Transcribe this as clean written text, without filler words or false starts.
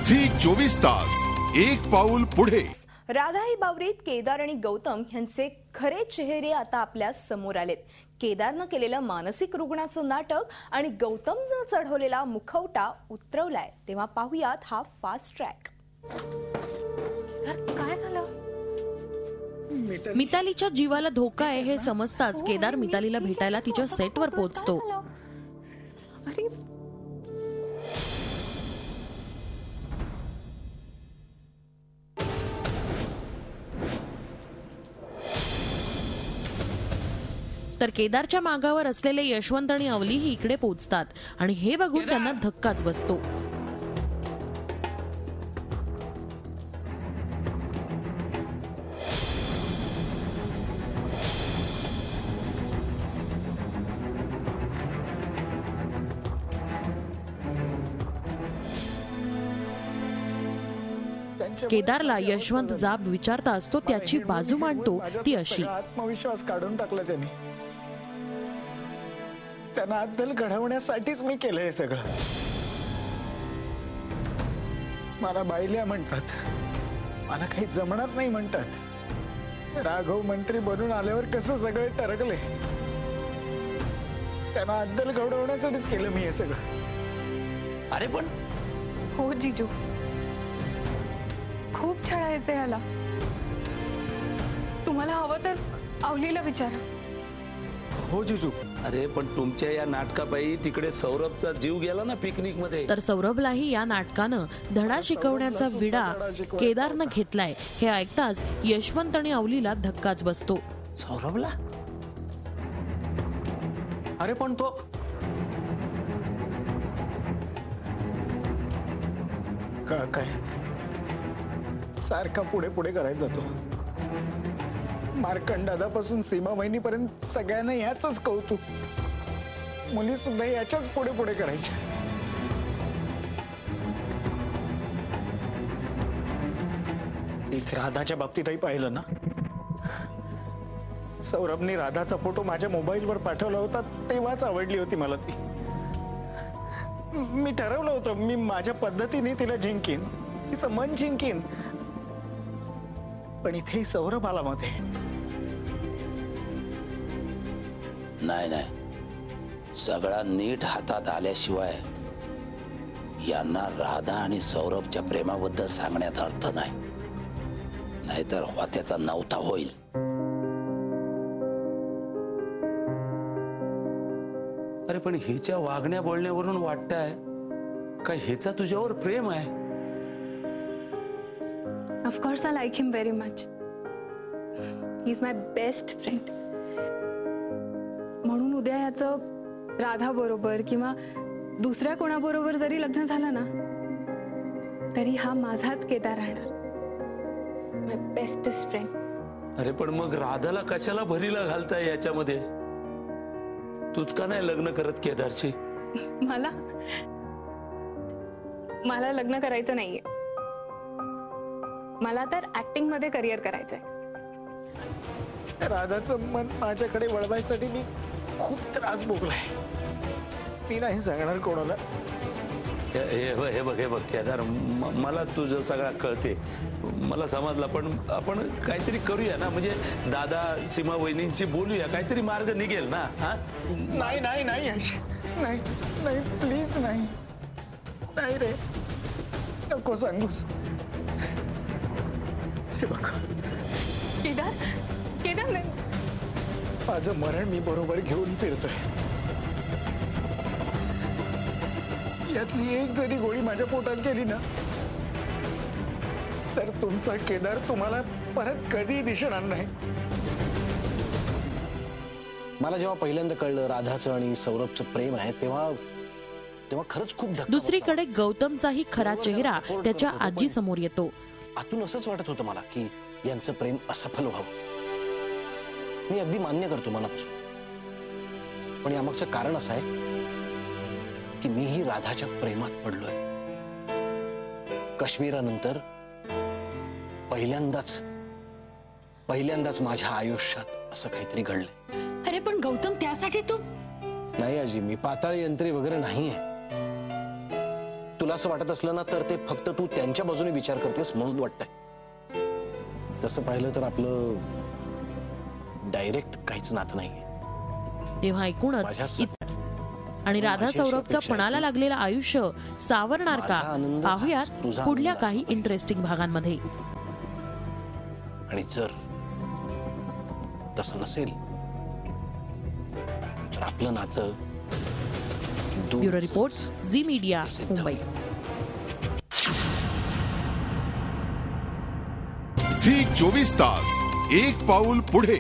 Zee 24 तास एक पाऊल पुढे। राधाई बावरीत केदार आणि गौतम यांचे खरे चेहरे आता आपल्या समोर आलेत। केदारनं केलेलं मानसिक रुग्णाचं नाटक आणि गौतमनं चढवलेला मुखवटा उतरवलाय, तेव्हा पाहूयात हा फास्ट ट्रॅक। काय झालं? मितालीच्या जीवाला धोका आहे हे समजताच केदार मितालीला भेटायला तिच्या सेटवर पोहोचतो। तर केदारच्या मागावर असलेले यशवंत आणि अवलीही इकडे पोहोचतात आणि हे बघून त्यांना धक्काच बसतो। केदारला यशवंत जाब विचारताच तो त्याची बाजू मांडतो, ती अशी। आत्मविश्वास काढून टाकला त्यांनी। त्यांना अद्दल घडवण्यासाठीच मी केलं हे सगळं। मला बायल्या म्हणतात, मला काही जमणार नाही म्हणतात। राघव मंत्री बनून आल्यावर कसं सगळे टरकले। त्यांना अद्दल घडवण्यासाठीच केलं मी हे सगळं। अरे पण हो जीजू, खूप छळायचं याला। तुम्हाला हवं तर अवलीला विचारा। हो जीजू। अरे पण तुमच्या या नाटकापायी तिकडे सौरभचा जीव गेला ना पिकनिक मध्ये। तर सौरभलाही या नाटकानं धडा शिकवण्याचा विडा केदारनं घेतलाय हे ऐकताच यशवंत आणि अवलीला धक्काच बसतो। सौरभला? अरे पण तो काय सारखा पुढे पुढे करायचा तो। मार्कंडापासून सीमा वहिनीपर्यंत सगळ्यांना याचंच कौतुक। मुली सुद्धा याच्याच पुढे पुढे करायच्या। इथे राधाच्या बाबतीतही पाहिलं ना, सौरभने राधाचा फोटो माझ्या मोबाईलवर पाठवला होता तेव्हाच आवडली होती मला ती। मी ठरवलं होतं मी माझ्या पद्धतीने तिला जिंकीन, तिचं मन जिंकीन। पण इथे सौरभ आला मध्ये। नाही नाही, सगळा नीट हातात आल्याशिवाय यांना राधा आणि सौरभच्या प्रेमाबद्दल सांगण्यात अर्थ नाही, नाहीतर त्याचा नवता होईल। अरे पण हिच्या वागण्या बोलण्यावरून वाटतंय का हिचा तुझ्यावर प्रेम आहे? Of course I like him very much. He's my best friend. म्हणून उद्या याचं राधा बरोबर किंवा दुसऱ्या कोणाबरोबर जरी लग्न झालं ना, तरी हा माझाच केदार राहणार। My bestest friend. अरे पण मग राधाला कशाला भरीला घालताय याच्यामध्ये? तूच का नाही लग्न करत केदारची? मला लग्न करायचं नाहीये। मला तर ऍक्टिंग मध्ये करिअर करायचंय। राधाचं मन माझ्याकडे वळवायसाठी मी खूप त्रास भोगलाय। मी नाही सांगणार कोणाला। हे बघ केदार, मला तुझं सगळं कळते, मला समजलं। पण आपण काहीतरी करूया ना, म्हणजे दादा सीमा वहिनींशी बोलूया, काहीतरी मार्ग निघेल ना। हा नाही नाही नाही नाही नाही, प्लीज नाही नाही रे, नको सांगूस। हे बघ केदार नाही, माझं मरण मी बरोबर घेऊन फिरतोय। यातली एक जरी गोळी माझ्या पोटात गेली ना, तर तुमचा केदार तुम्हाला परत कधी दिसणार नाही। मला जेव्हा पहिल्यांदा कळलं राधाचं आणि सौरभचं प्रेम आहे, तेव्हा खरंच खूप धक्का। दुसरीकडे गौतमचाही खरा चेहरा त्याच्या आजी समोर येतो। आतून असंच वाटत होतं मला की यांचं प्रेम असफल व्हावं। मी अगदी मान्य करतो मनापासून, पण यामागचं कारण असं आहे की मीही राधाच्या प्रेमात पडलोय। काश्मीरानंतर पहिल्यांदाच माझ्या आयुष्यात असं काहीतरी घडलंय। अरे पण गौतम, त्यासाठी तू? नाही आजी, मी पाताळ यंत्री वगैरे नाहीये। तुला असं वाटत असलं ना तर ते फक्त तू त्यांच्या बाजूने विचार करतेस म्हणून वाटतंय. तसं पाहिलं तर आपलं डायरेक्ट काहीच नातं नाहीये. तेव्हा एकूणच आणि राधा सौरभचं पणाला लागलेलं आयुष्य सावरणार का पाहूयात पुढल्या काही इंटरेस्टिंग भागांमध्ये. आणि जर तसं नसेल तर आपलं नातं bureau report, Zee media, Mumbai. Zee 24 तास एक पाऊल पुढे.